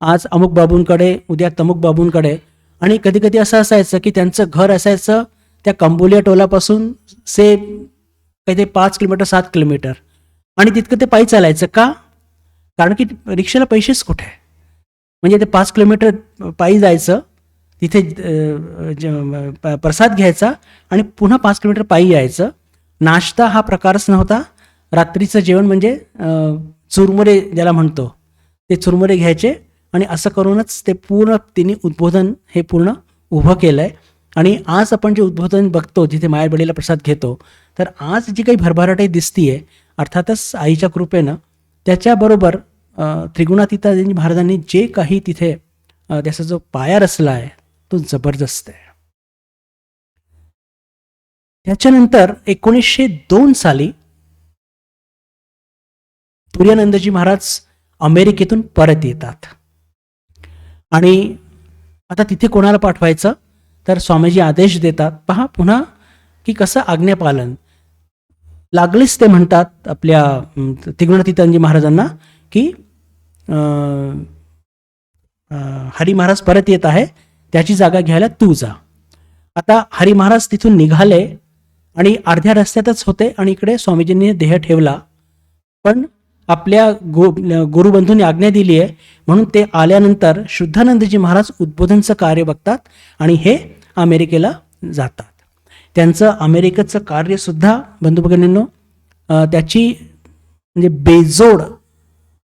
आज अमुक बाबूंकडे, उद्या तमुक बाबूंकडे. आणि कधी कधी असं असायचं की त्यांचं घर असायचं त्या कंबोलिया टोलापासून काही ते 5 किलोमीटर 7 किलोमीटर, आणि तितकं ते पायी चालायचं. का? कारण की रिक्षाला पैसेच कुठे, म्हणजे ते 5 किलोमीटर पायी जायचं, तिथे प्रसाद घ्यायचा आणि पुन्हा 5 किलोमीटर पायी यायचं. नाश्ता हा प्रकारच नव्हता. रात्रीचं जेवण म्हणजे चुरमुरे ज्याला म्हणतो, ते चुरमुरे घ्यायचे, आणि असं करूनच ते पूर्ण तिने उद्बोधन हे पूर्ण उभं केलं आहे. आणि आज आपण जे उद्बोधन बघतो, जिथे माहेरबडीला प्रसाद घेतो, तर आज जी काही भरभराटी दिसतीये, अर्थातच आईच्या कृपेनं, त्याच्याबरोबर त्रिगुणातीतानंदजी महाराजांनी जे काही तिथे त्याचा जो पाया रचला आहे तो जबरदस्त आहे. त्याच्यानंतर 1902 साली तुर्यानंदजी महाराज अमेरिकेतून परत येतात आणि आता तिथे कोणाला पाठवायचं, तर स्वामीजी आदेश देतात. पहा पुन्हा की कसं आज्ञापालन. लागलीच ते म्हणतात आपल्या त्रिगुणातीतानंदजी महाराजांना की हरी महाराज परत येत आहे, त्याची जागा घ्यायला तू जा. आता हरी महाराज तिथून निघाले आणि अर्ध्या रस्त्यातच होते आणि इकडे स्वामीजींनी देह ठेवला. पण आपल्या गुरुबंधूंनी आज्ञा दिली आहे म्हणून ते आल्यानंतर शुद्धानंदजी महाराज उद्बोधनचं कार्य बघतात आणि हे अमेरिकेला जातात. त्यांचं अमेरिकेचं कार्यसुद्धा बंधू भगिनींनो त्याची म्हणजे बेजोड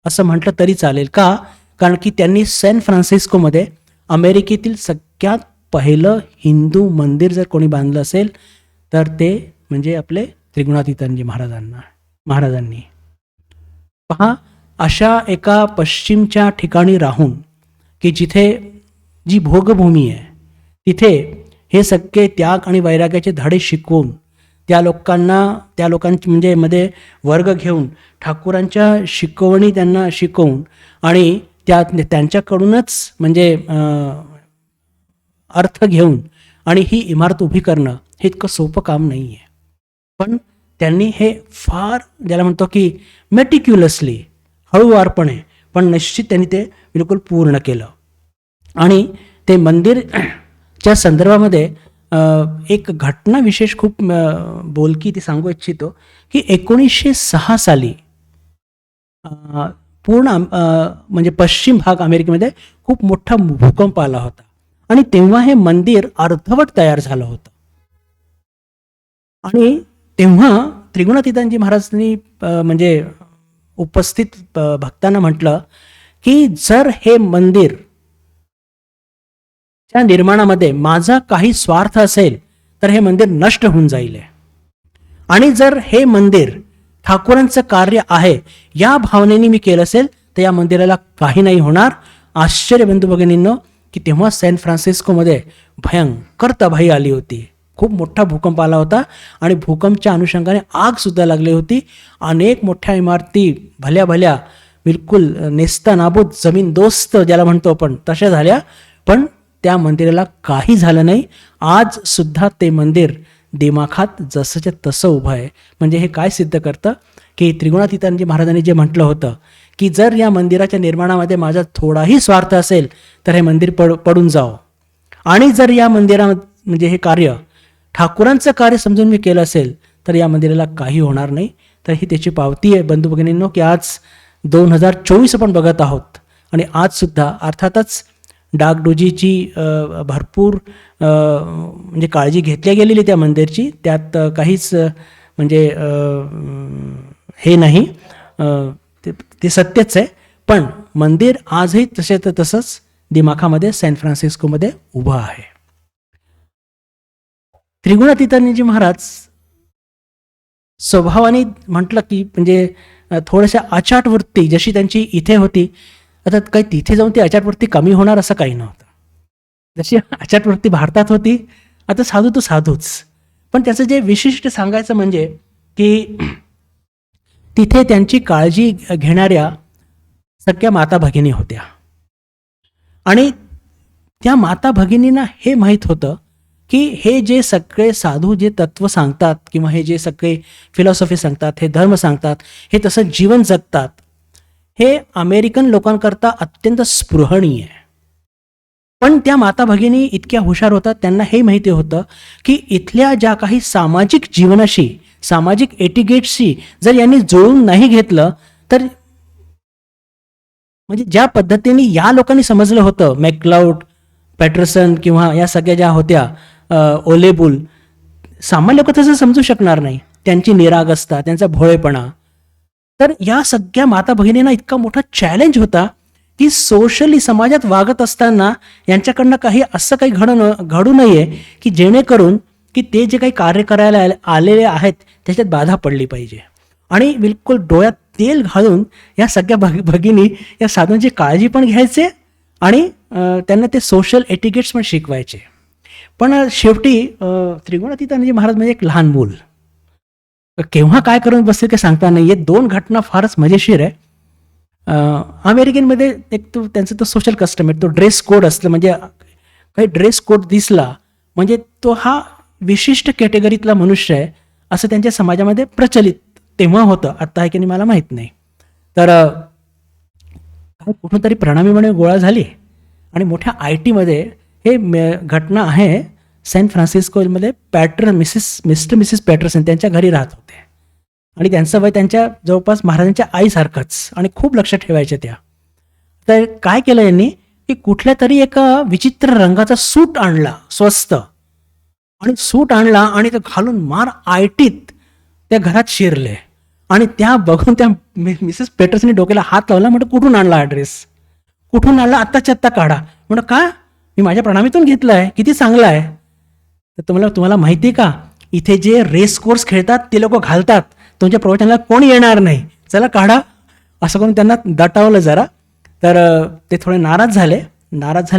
असं म्हटलं तरी चालेल. का? कारण की त्यांनी सॅन फ्रान्सिस्कोमध्ये अमेरिकेतील सगळ्यात पहिलं हिंदू मंदिर जर कोणी बांधलं असेल तर ते म्हणजे आपले त्रिगुणातीतानंदजी महाराजांनी. पहा, अशा एका पश्चिमच्या ठिकाणी राहून की जिथे जी भोगभूमी आहे तिथे हे सगळे त्याग आणि वैराग्याचे धडे शिकवून त्या लोकांची म्हणजे मध्ये वर्ग घेऊन ठाकूरांच्या शिकवणी त्यांना शिकवून आणि त्यांच्याकडूनच म्हणजे अर्थ घेऊन आणि ही इमारत उभी करणं हे इतकं सोपं काम नाही आहे. पण त्यांनी हे फार ज्याला म्हणतो की मेटिक्युलसली, हळूवारपणे पण निश्चित त्यांनी ते बिलकुल पूर्ण केलं. आणि ते मंदिरच्या संदर्भामध्ये एक घटना विशेष खूप बोलकी ती सांगू इच्छितो की 1906 साली पूर्ण म्हणजे पश्चिम भाग अमेरिकेमध्ये खूप मोठा भूकंप आला होता आणि तेव्हा हे मंदिर अर्धवट तयार झालं होतं. आणि तेव्हा त्रिगुणातीतानंदजी महाराजांनी म्हणजे उपस्थित भक्तांना म्हटलं की जर हे मंदिर त्या निर्माणामध्ये माझा काही स्वार्थ असेल तर हे मंदिर नष्ट होऊन जाईल, आणि जर हे मंदिर ठाकूरांचं कार्य आहे या भावनेने मी केलं असेल तर या मंदिराला काही नाही होणार. आश्चर्य बंधू भगिनींनो की तेव्हा सॅन फ्रान्सिस्कोमध्ये भयंकर तबाही आली होती. खूप मोठा भूकंप आला होता आणि भूकंपच्या अनुषंगाने आग सुद्धा लागली होती. अनेक मोठ्या इमारती भल्या बिलकुल नेस्तनाबूत, जमीनदोस्त ज्याला म्हणतो आपण, तशा झाल्या. पण त्या मंदिराला काही झालं नाही. आज सुद्धा ते मंदिर दिमाखात जसंच्या तसं उभं आहे. म्हणजे हे काय सिद्ध करतं की त्रिगुणातीतानंदजी महाराजांनी जे म्हटलं होतं की जर या मंदिराच्या निर्माणामध्ये माझा थोडाही स्वार्थ असेल तर हे मंदिर पडून जावं, आणि जर या म्हणजे हे कार्य ठाकूरांचं कार्य समजून मी केलं असेल तर या मंदिराला काही होणार नाही. तर ही त्याची पावती आहे बंधू भगिनींनो की आज 2024 आपण बघत आहोत आणि आजसुद्धा अर्थातच डागडुजीची भरपूर म्हणजे काळजी घेतली गेलेली त्या मंदिरची, त्यात काहीच म्हणजे हे नाही, ते सत्यच आहे. पण मंदिर आजही तसंच दिमाखामध्ये सॅन फ्रान्सिस्कोमध्ये उभं आहे. त्रिगुणातीतानंदजी महाराज स्वभावाने म्हटलं की म्हणजे थोड्याशा अचाट वृत्ती जशी त्यांची इथे होती, आता काही तिथे जाऊन ती अचाट वृत्ती कमी होणार असं काही नव्हतं. जशी अचाट वृत्ती भारतात होती, आता साधू तो साधूच. पण त्याचं जे विशिष्ट सांगायचं म्हणजे की तिथे त्यांची काळजी घेणाऱ्या सगळ्या माता भगिनी होत्या आणि त्या माता भगिनींना हे माहीत होतं की हे जे सगळे साधू जे तत्व सांगतात किंवा हे जे सगळे फिलॉसॉफी सांगतात, हे धर्म सांगतात, हे तसं जीवन जगतात, हे अमेरिकन लोकांकरता अत्यंत स्पृहणीय आहे. पण त्या माता भगिनी इतक्या हुशार होतात, त्यांना हे माहिती होतं की इथल्या ज्या काही सामाजिक जीवनाशी, सामाजिक एटिकेट्सशी जर यांनी जुळून नाही घेतलं तर म्हणजे ज्या पद्धतीने या लोकांनी समजलं होतं, मॅकलाउड, पॅटरसन किंवा या सगळ्या ज्या होत्या ओलेबुल, सामान्य लोक तसं समजू शकणार नाही. त्यांची निरागसता, त्यांचा भोळेपणा. तर या सगळ्या माता भगिनींना इतका मोठा चॅलेंज होता की सोशली समाजात वागत असताना यांच्याकडनं काही असं काही घडू नये की जेणेकरून की ते जे काही कार्य करायला आलेले आहेत त्याच्यात बाधा पडली पाहिजे. आणि बिलकुल डोळ्यात तेल घालून या सगळ्या भगिनी या साधूंची काळजी पण घ्यायचे आणि त्यांना ते सोशल एटिकेट्स पण शिकवायचे. पण शेवटी त्रिगुणातीतानंदजी महाराज म्हणजे एक लहान मूल, केव्हा काय करून बसतील ते सांगता नाही येत. 2 घटना फारच मजेशीर आहे. अमेरिकेमध्ये एक तो त्यांचं तो सोशल कस्टम आहे, तो ड्रेस कोड असतं. म्हणजे काही ड्रेस कोड दिसला म्हणजे तो हा विशिष्ट कॅटेगरीतला मनुष्य आहे असं त्यांच्या समाजामध्ये प्रचलित तेव्हा होतं. आत्ता आहे की नाही मला माहीत नाही. तर काय कुठून तरी प्रणामी म्हणे गोळा झाली आणि मोठ्या ITमध्ये हे घटना आहे. सॅन फ्रान्सिस्कोमध्ये मिस्टर मिसेस पॅटरसन त्यांच्या घरी राहत होते आणि त्यांचं वय त्यांच्या जवळपास महाराजांच्या आईसारखंच आणि खूप लक्ष ठेवायच्या त्या. तर काय केलं यांनी की कुठल्या तरी एका विचित्र रंगाचा सूट आणला स्वस्त, आणि सूट आणला आणि ते घालून मार ITत त्या घरात शिरले आणि त्या बघून त्या मिसेस पेटर्सनी डोक्याला हात लावला. म्हणतो कुठून आणला हा ड्रेस, कुठून आणला, आत्ताच्या आत्ता काढा. म्हणतो का, मी माझ्या प्रणामीतून घेतला आहे, किती चांगला आहे. तर तुम्हाला माहिती आहे का, इथे जे रेस कोर्स खेळतात ते लोक घालतात, तुमच्या प्रवचनाला कोणी येणार नाही, चला काढा, असं करून त्यांना दटावलं जरा. तर ते थोडे नाराज झाले.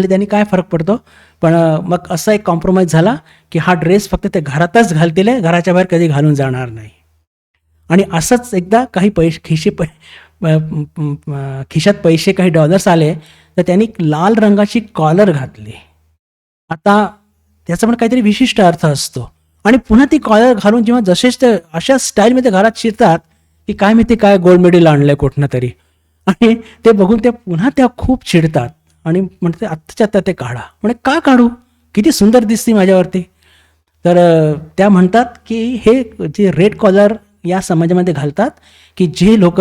त्यांनी काय फरक पडतो. पण मग असा एक कॉम्प्रोमाइज झाला की हा ड्रेस फक्त ते घरातच घालतील, घराच्या बाहेर कधी घालून जाणार नाही. आणि असंच एकदा काही खिशात पैसे काही $, आले तर त्यांनी लाल रंगाची कॉलर घातली. आता त्याचा पण काहीतरी विशिष्ट अर्थ असतो. आणि पुन्हा ती कॉलर घालून जेव्हा जसेच ते अशा स्टाईलमध्ये घरात शिरतात की काय माहिती काय गोल्ड मेडल आणलंय कुठनं तरी, आणि ते बघून त्या पुन्हा त्या खूप चिडतात आणि म्हणते आत्ताच्या आत्ता ते काढा. म्हणजे का काढू, किती सुंदर दिसते माझ्यावरती. तर त्या म्हणतात की हे जे रेड कॉलर या समाजामध्ये घालतात की जे लोक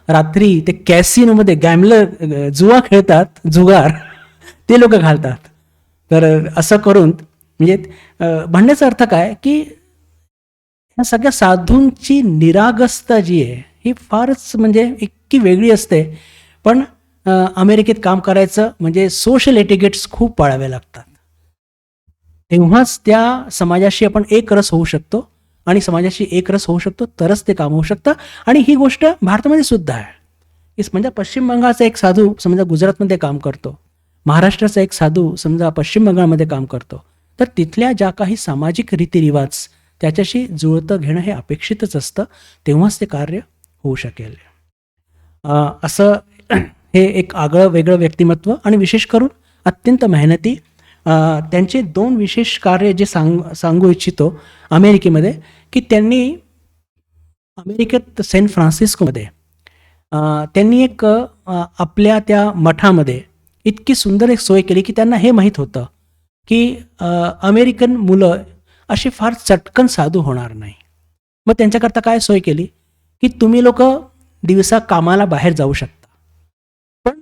रात्री ते कॅसिनोमध्ये गॅमलर जुआ खेळतात, जुगार, ते लोक घालतात. तर असं करून म्हणजे म्हणण्याचा अर्थ काय की ह्या सगळ्या साधूंची निरागसता जी आहे ही फारच म्हणजे इतकी वेगळी असते. पण अमेरिकेत काम करायचं म्हणजे सोशल एटिकेट्स खूप पाळावे लागतात. तेव्हाच त्या समाजाशी आपण एकरस होऊ शकतो आणि समाजाशी एकरस होऊ शकतो तरच ते काम होऊ शकतं. आणि ही गोष्ट भारतामध्ये सुद्धा आहे. म्हणजे पश्चिम बंगालचा एक साधू समजा गुजरातमध्ये काम करतो, महाराष्ट्राचा एक साधू समजा पश्चिम बंगालमध्ये काम करतो, तर तिथल्या ज्या काही सामाजिक रीतिरिवाज त्याच्याशी जुळतं घेणं हे अपेक्षितच असतं. तेव्हाच ते कार्य होऊ शकेल. असं हे एक आगळं वेगळं व्यक्तिमत्व आणि विशेष करून अत्यंत मेहनती. त्यांचे 2 विशेष कार्य जे सांगू इच्छितो अमेरिकेमध्ये, की त्यांनी अमेरिकेत सॅन फ्रान्सिस्कोमध्ये त्यांनी एक आपल्या त्या मठामध्ये इतकी सुंदर एक सोय केली की त्यांना हे माहीत होतं की अमेरिकन मुलं अशी फार चटकन साधू होणार नाही. मग त्यांच्याकरता काय सोय केली की तुम्ही लोक दिवसा कामाला बाहेर जाऊ शकता, पण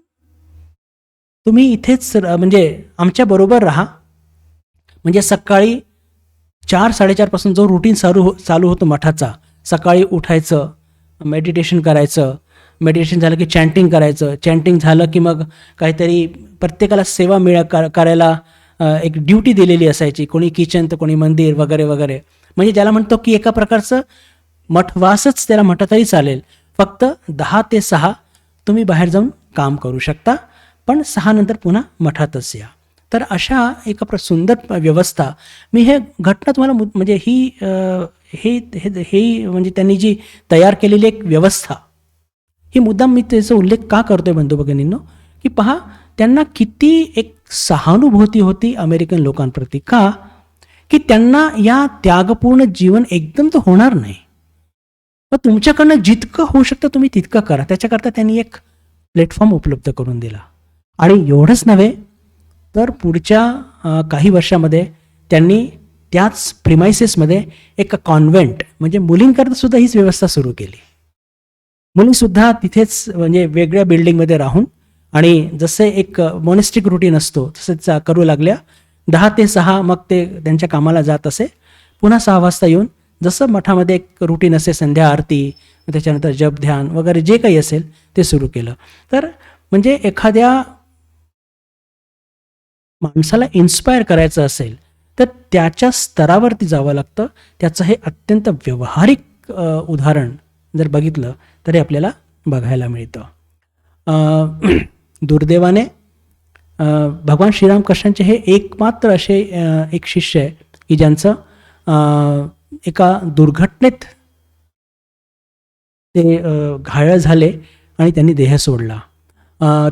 तुम्ही इथेच म्हणजे आमच्याबरोबर राहा. म्हणजे सकाळी 4-4:30 पासून जो रुटीन चालू होतो मठाचा, सकाळी उठायचं, मेडिटेशन करायचं, मेडिटेशन झालं की चॅन्टिंग करायचं, चॅन्टिंग झालं की मग काहीतरी प्रत्येकाला सेवा करायला एक ड्युटी दिलेली असायची, कोणी किचन तर कोणी मंदिर वगैरे वगैरे. म्हणजे ज्याला म्हणतो की एका प्रकारचं मठवासच त्याला म्हटलं तरी चालेल. फक्त 10 ते 6 तुम्ही बाहेर जाऊन काम करू शकता, पण 6 नंतर पुन्हा मठातच या. तर अशा एका सुंदर व्यवस्था, मी हे घटना तुम्हाला म्हणजे ही म्हणजे त्यांनी जी तयार केलेली एक व्यवस्था, ही मुद्दाम मी त्याचा उल्लेख का करतोय बंधू भगिनींनो, की पहा त्यांना किती एक सहानुभूती होती अमेरिकन लोकांप्रती. का की त्यांना या त्यागपूर्ण जीवन एकदम तर होणार नाही, मग तुमच्याकडनं जितकं होऊ शकतं तुम्ही तितकं करा. त्याच्याकरता त्यांनी एक प्लॅटफॉर्म उपलब्ध करून दिला. आणि एवढंच नव्हे तर पुढच्या काही वर्षामध्ये त्यांनी त्याच प्रिमायसेसमध्ये एक कॉन्व्हेंट म्हणजे मुलींकरता सुद्धा हीच व्यवस्था सुरू केली. मुलीसुद्धा तिथेच म्हणजे वेगळ्या बिल्डिंगमध्ये राहून आणि जसे एक मॉनेस्टिक रुटीन असतो तसेच करू लागल्या. 10 ते 6 मग ते त्यांच्या कामाला जात असे, पुन्हा 6 वाजता येऊन जसं मठामध्ये एक रुटीन असे, संध्या आरती, त्याच्यानंतर जप ध्यान वगैरे जे काही असेल ते सुरू केलं. तर म्हणजे एखाद्या माणसाला इन्स्पायर करायचं असेल तर त्याच्या स्तरावरती जावं लागतं. त्याचं हे अत्यंत व्यावहारिक उदाहरण जर बघितलं तरी आपल्याला बघायला मिळतं. दुर्दैवाने भगवान श्रीरामकृष्णांचे हे एकमात्र असे एक शिष्य आहे की ज्यांचं एका दुर्घटनेत ते घायल झाले आणि त्यांनी देह सोडला.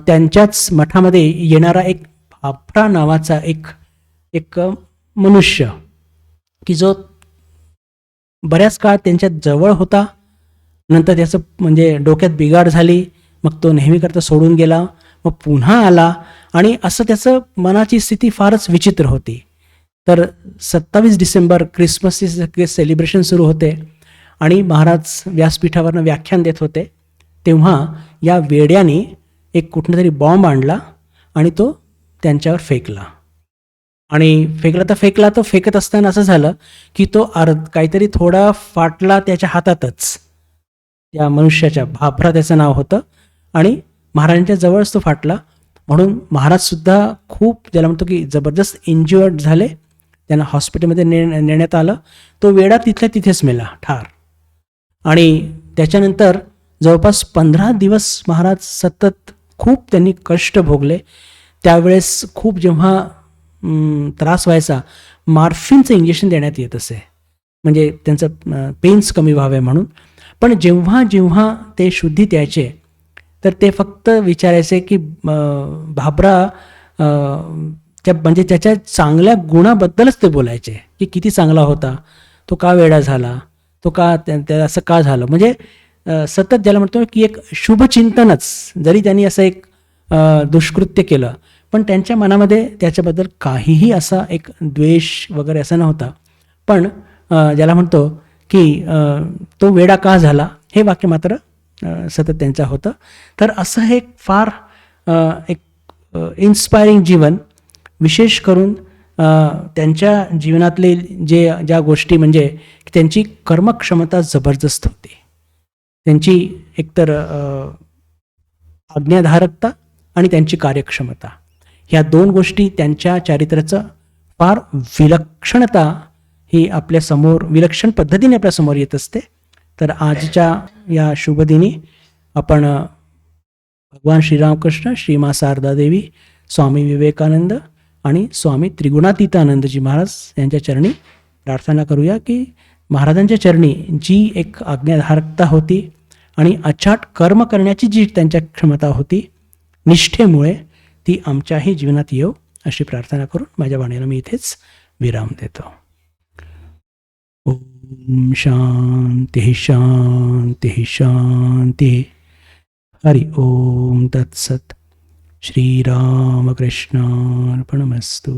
त्यांच्याच मठामध्ये येणारा एक भाभरा नावाचा एक एक मनुष्य की जो बऱ्याच काळ त्यांच्या जवळ होता. नंतर त्याचं म्हणजे डोक्यात बिघाड झाली, मग तो नेहमीकरता सोडून गेला, मग पुन्हा आला आणि असं त्याचं मनाची स्थिती फारच विचित्र होती. तर 27 डिसेंबर क्रिसमसचे सेलिब्रेशन सुरू होते आणि महाराज व्यासपीठावरनं व्याख्यान देत होते. तेव्हा या वेड्याने एक कुठून तरी बॉम्ब आणला आणि तो त्यांच्यावर फेकला. आणि फेकला तो फेकत असताना असं झालं की तो काहीतरी थोडा फाटला त्याच्या हातातच. त्या मनुष्याच्या, भाभरा त्याचं नाव होतं, आणि महाराजांच्या जवळच तो फाटला. म्हणून महाराजसुद्धा खूप, ज्याला म्हणतो की जबरदस्त इंज्युअर्ड झाले. त्यांना हॉस्पिटलमध्ये नेण्यात आलं. तो वेडा तिथल्या तिथेच मेला ठार. आणि त्याच्यानंतर जवळपास 15 दिवस महाराज सतत खूप त्यांनी कष्ट भोगले. त्यावेळेस खूप जेव्हा त्रास व्हायचा, मॉर्फिनचं इंजेक्शन देण्यात येत असे, म्हणजे त्यांचं पेन्स कमी व्हावे म्हणून. पण जेव्हा जेव्हा ते शुद्धीत यायचे तर ते फक्त विचारायचे की भाभरा म्हणजे त्याच्या चांगल्या गुणाबद्दलच ते बोलायचे की किती चांगला होता, तो का वेडा झाला, तो का असं का झालं. म्हणजे सतत ज्याला म्हणतो की एक शुभचिंतनच, जरी त्यांनी असं एक दुष्कृत्य केलं पण त्यांच्या मनामध्ये त्याच्याबद्दल काहीही असा एक द्वेष वगैरे असा नव्हता. पण ज्याला म्हणतो की तो वेडा का झाला हे वाक्य मात्र सतत त्यांचं होतं. तर असं हे फार एक इन्स्पायरिंग जीवन, विशेष करून त्यांच्या जीवनातले ज्या गोष्टी, म्हणजे त्यांची कर्मक्षमता जबरदस्त होती. त्यांची एकतर आज्ञाधारकता आणि त्यांची कार्यक्षमता, ह्या दोन गोष्टी त्यांच्या चारित्र्याचं फार विलक्षणता ही आपल्यासमोर विलक्षण पद्धतीने आपल्यासमोर येत असते. तर आजच्या या शुभदिनी आपण भगवान श्रीरामकृष्ण, श्रीमा शारदा देवी, स्वामी विवेकानंद आणि स्वामी त्रिगुणातीतानंदजी महाराज यांच्या चरणी प्रार्थना करूया की महाराजांच्या चरणी जी एक आज्ञाधारकता होती आणि अचाट कर्म करण्याची जी त्यांच्या क्षमता होती, निष्ठेमुळे ती आमच्याही जीवनात येऊ, अशी प्रार्थना करून माझ्या वाणीला मी इथेच विराम देतो. ओम शांती शांती शांती. हरि ओम तत्सत. श्रीरामकृष्णार्पणमस्तु.